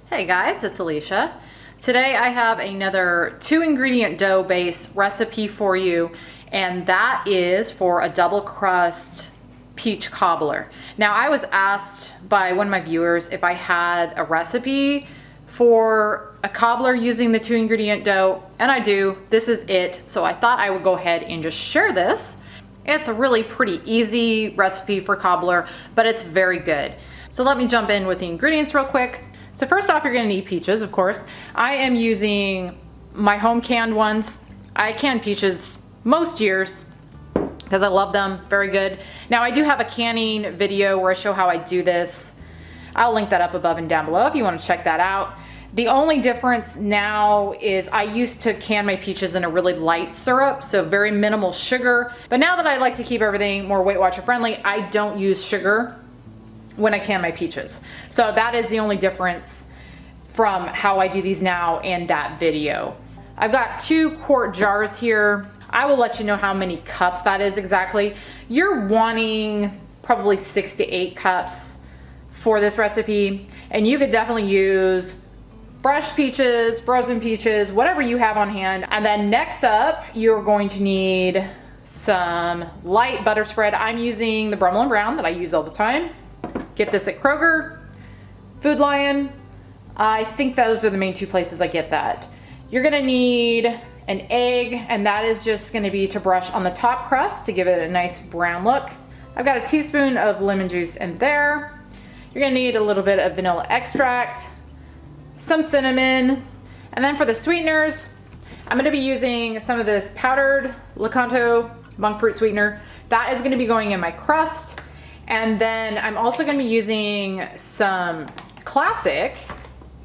Hey guys, it's Alicia. Today I have another 2-ingredient dough base recipe for you, and that is for a double crust peach cobbler. Now, I was asked by one of my viewers if I had a recipe for a cobbler using the 2-ingredient dough, and I do. This is it. So I thought I would go ahead and just share this. It's a really pretty easy recipe for cobbler, but it's very good. So let me jump in with the ingredients real quick. So first off, you're gonna need peaches, of course. I am using my home canned ones. I can peaches most years because I love them, very good. Now I do have a canning video where I show how I do this. I'll link that up above and down below if you wanna check that out. The only difference now is I used to can my peaches in a really light syrup, so very minimal sugar. But now that I like to keep everything more Weight Watcher friendly, I don't use sugar when I can my peaches. So that is the only difference from how I do these now and that video. I've got 2-quart jars here. I will let you know how many cups that is exactly. You're wanting probably 6 to 8 cups for this recipe, and you could definitely use fresh peaches, frozen peaches, whatever you have on hand. And then next up, you're going to need some light butter spread. I'm using the Brown that I use all the time. Get this at Kroger, Food Lion. I think those are the main 2 places I get that. You're gonna need an egg, and that is just gonna be to brush on the top crust to give it a nice brown look. I've got a teaspoon of lemon juice in there. You're gonna need a little bit of vanilla extract, some cinnamon, and then for the sweeteners, I'm gonna be using some of this powdered Lakanto Monkfruit sweetener. That is gonna be going in my crust. And then I'm also gonna be using some classic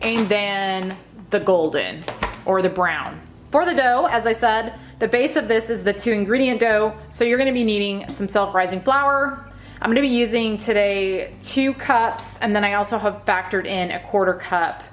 and then the golden or the brown. For the dough, as I said, the base of this is the 2-ingredient dough. So you're gonna be needing some self-rising flour. I'm gonna be using today 2 cups, and then I also have factored in a 1/4 cup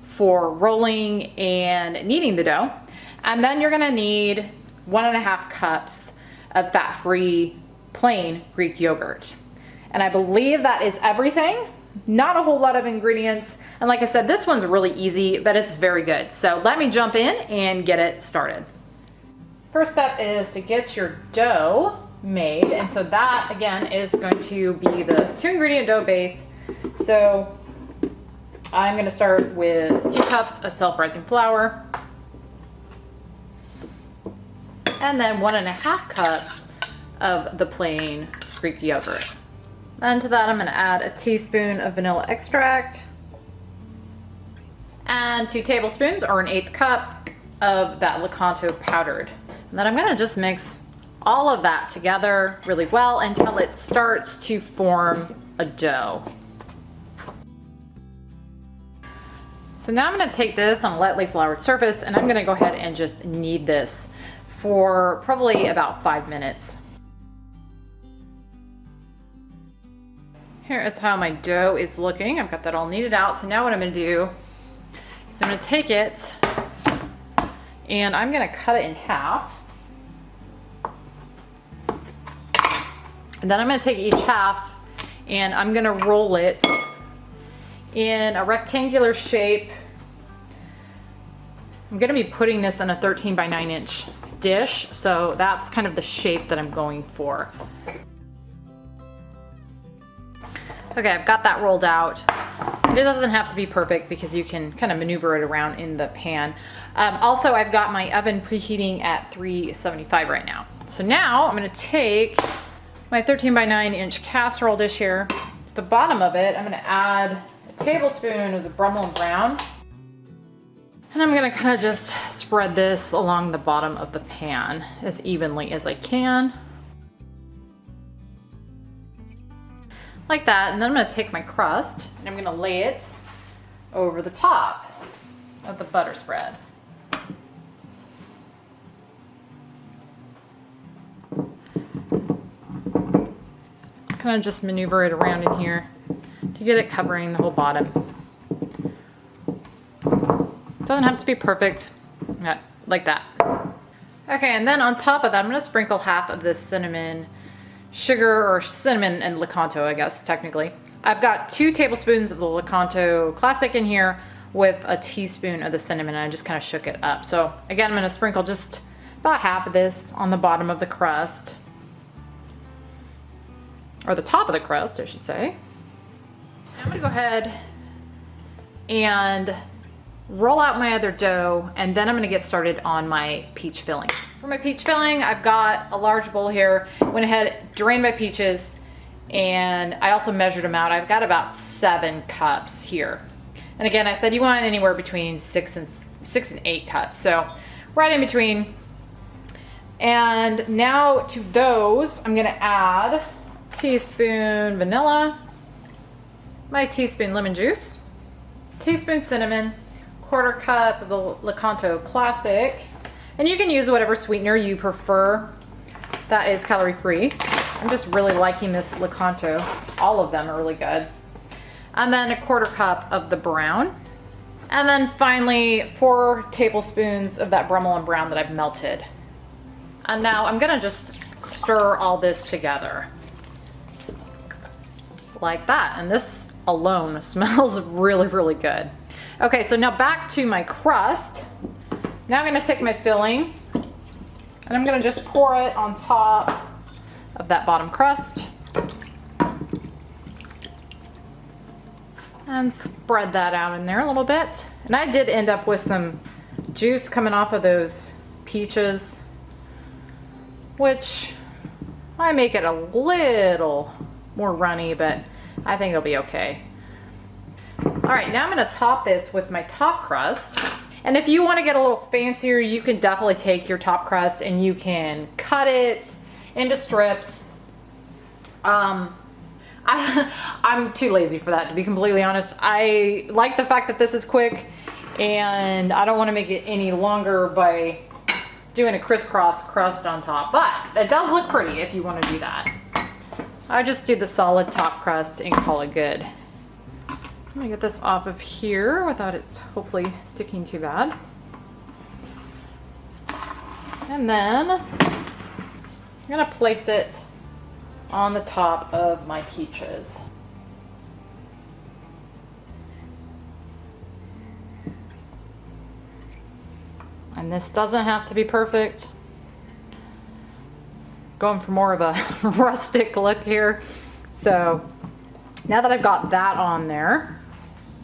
for rolling and kneading the dough. And then you're gonna need 1.5 cups of fat-free plain Greek yogurt. And I believe that is everything. Not a whole lot of ingredients. And like I said, this one's really easy, but it's very good. So let me jump in and get it started. First step is to get your dough made. And so that, again, is going to be the 2-ingredient dough base. So I'm gonna start with 2 cups of self-rising flour. And then 1.5 cups of the plain Greek yogurt. Then to that, I'm gonna add a teaspoon of vanilla extract and 2 tablespoons or 1/8 cup of that Lakanto powdered. And then I'm gonna just mix all of that together really well until it starts to form a dough. So now I'm gonna take this on a lightly floured surface, and I'm gonna go ahead and just knead this for probably about 5 minutes. Here is how my dough is looking. I've got that all kneaded out. So now what I'm gonna do is I'm gonna take it and I'm gonna cut it in half. And then I'm gonna take each half and I'm gonna roll it in a rectangular shape. I'm gonna be putting this in a 13 by 9 inch dish. So that's kind of the shape that I'm going for. Okay, I've got that rolled out. It doesn't have to be perfect because you can kind of maneuver it around in the pan. Also, I've got my oven preheating at 375 right now. So now I'm gonna take my 13 by 9 inch casserole dish here. To the bottom of it, I'm gonna add a tablespoon of the Brown. And I'm gonna kind of just spread this along the bottom of the pan as evenly as I can. Like that, and then I'm gonna take my crust and I'm gonna lay it over the top of the butter spread. Kind of just maneuver it around in here to get it covering the whole bottom. Doesn't have to be perfect, yeah, like that. Okay, and then on top of that, I'm gonna sprinkle half of this cinnamon sugar, or cinnamon and Lakanto, I guess, technically. I've got 2 tablespoons of the Lakanto Classic in here, with a teaspoon of the cinnamon, and I just kind of shook it up. So again, I'm going to sprinkle just about half of this on the bottom of the crust, or the top of the crust, I should say. I'm going to go ahead and roll out my other dough, and then I'm going to get started on my peach filling. For my peach filling, I've got a large bowl here. Went ahead, drained my peaches, and I also measured them out. I've got about 7 cups here. And again, I said you want anywhere between 6 and 8 cups. So right in between. And now to those, I'm gonna add a teaspoon vanilla, my teaspoon lemon juice, teaspoon cinnamon, 1/4 cup of the Lakanto Classic. And you can use whatever sweetener you prefer that is calorie free. I'm just really liking this Lakanto. All of them are really good. And then a 1/4 cup of the brown. And then finally 4 tablespoons of that Brummel & Brown that I've melted. And now I'm gonna just stir all this together. Like that. And this alone smells really, really good. Okay, so now back to my crust. Now I'm gonna take my filling and I'm gonna just pour it on top of that bottom crust. And spread that out in there a little bit. And I did end up with some juice coming off of those peaches, which might make it a little more runny, but I think it'll be okay. All right, now I'm gonna top this with my top crust. And if you wanna get a little fancier, you can definitely take your top crust and you can cut it into strips. I'm too lazy for that, to be completely honest. I like the fact that this is quick, and I don't want to make it any longer by doing a crisscross crust on top, but it does look pretty if you want to do that. I just do the solid top crust and call it good. So I'm gonna get this off of here without it hopefully sticking too bad. And then I'm gonna place it on the top of my peaches. And this doesn't have to be perfect. Going for more of a rustic look here. So now that I've got that on there,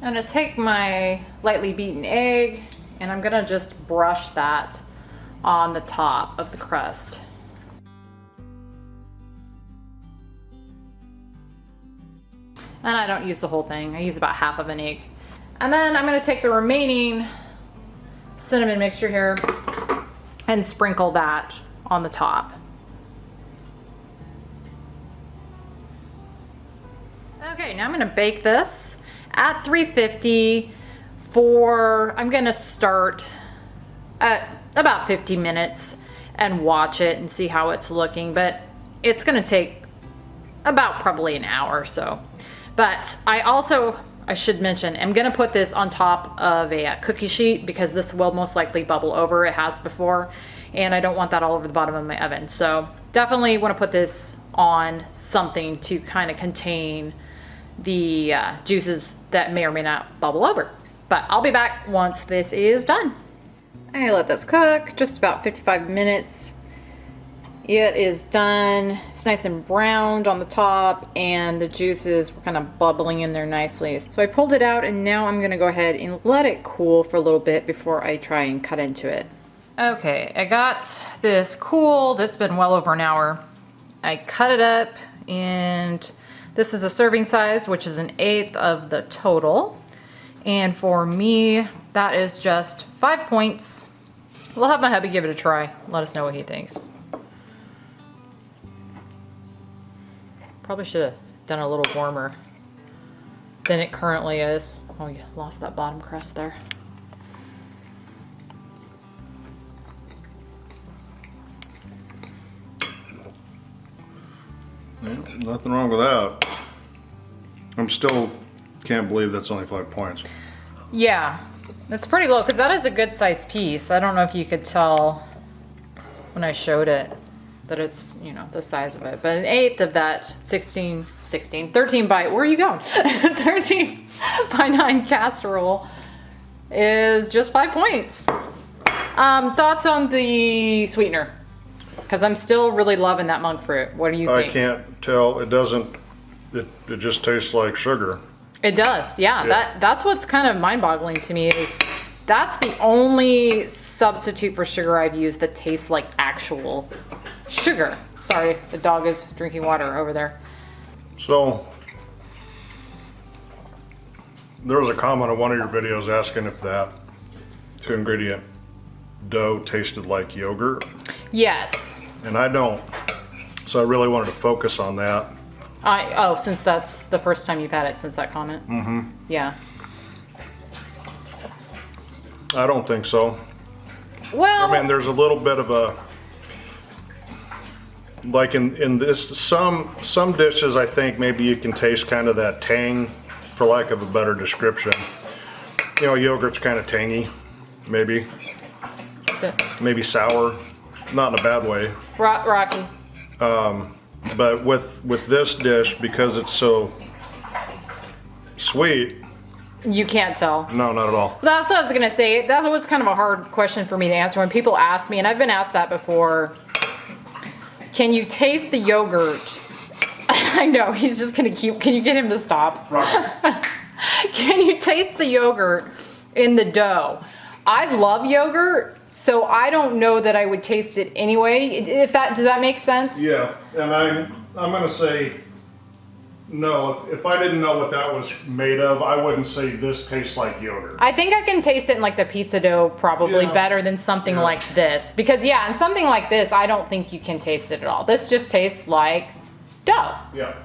I'm gonna take my lightly beaten egg and I'm gonna just brush that on the top of the crust. And I don't use the whole thing. I use about half of an egg. And then I'm gonna take the remaining cinnamon mixture here and sprinkle that on the top. Okay, now I'm gonna bake this at 350 I'm gonna start at about 50 minutes and watch it and see how it's looking, but it's gonna take about probably an hour or so. But I should mention, I'm gonna put this on top of a cookie sheet because this will most likely bubble over. It has before, and I don't want that all over the bottom of my oven. So definitely wanna put this on something to kind of contain the juices that may or may not bubble over. But I'll be back once this is done. I let this cook just about 55 minutes. It is done. It's nice and browned on the top and the juices were kind of bubbling in there nicely. So I pulled it out and now I'm gonna go ahead and let it cool for a little bit before I try and cut into it. Okay, I got this cooled. It's been well over an hour. I cut it up and this is a serving size, which is 1/8 of the total. And for me, that is just 5 points. We'll have my hubby give it a try. Let us know what he thinks. Probably should have done a little warmer than it currently is. Oh, you lost that bottom crust there. Yeah, nothing wrong with that. I'm still can't believe that's only 5 points. Yeah, it's pretty low because that is a good sized piece. I don't know if you could tell when I showed it that it's, you know, the size of it, but 1/8 of that 13 by, where are you going? 13 by 9 casserole is just 5 points. Thoughts on the sweetener? Because I'm still really loving that monk fruit. What do you think? I can't tell. It doesn't. It just tastes like sugar. It does, yeah. That's what's kind of mind-boggling to me is that's the only substitute for sugar I've used that tastes like actual sugar. Sorry, the dog is drinking water over there. So, there was a comment on one of your videos asking if that 2-ingredient dough tasted like yogurt. Yes. And I don't. So I really wanted to focus on that. Since that's the first time you've had it since that comment? Mm-hmm. Yeah. I don't think so. Well, I mean, there's a little bit of a, like in this, some dishes I think maybe you can taste kind of that tang, for lack of a better description. You know, yogurt's kind of tangy, maybe. Maybe sour, not in a bad way. Rocky. But with this dish, because it's so sweet. You can't tell. No, not at all. That's what I was gonna say. That was kind of a hard question for me to answer. When people ask me, and I've been asked that before, can you taste the yogurt? I know, he's just gonna keep, can you get him to stop? Right. Can you taste the yogurt in the dough? I love yogurt, so I don't know that I would taste it anyway. Does that make sense? Yeah, and I'm gonna say no. If I didn't know what that was made of, I wouldn't say this tastes like yogurt. I think I can taste it in like the pizza dough probably better than something like this. Because in something like this, I don't think you can taste it at all. This just tastes like dough. Yeah.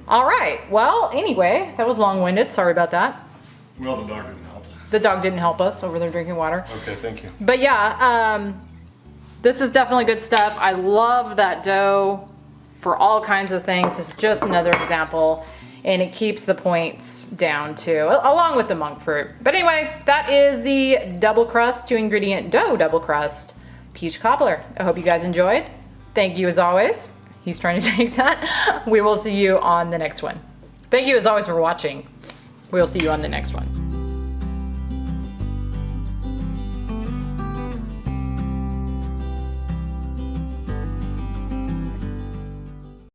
All right, well, anyway, that was long-winded. Sorry about that. Well, the dog didn't help. The dog didn't help us over there drinking water. Okay, thank you. But yeah, this is definitely good stuff. I love that dough for all kinds of things. It's just another example, and it keeps the points down too, along with the monk fruit. But anyway, that is the double crust 2-ingredient dough double crust peach cobbler. I hope you guys enjoyed. Thank you as always. He's trying to take that. We will see you on the next one. Thank you as always for watching. We'll see you on the next one.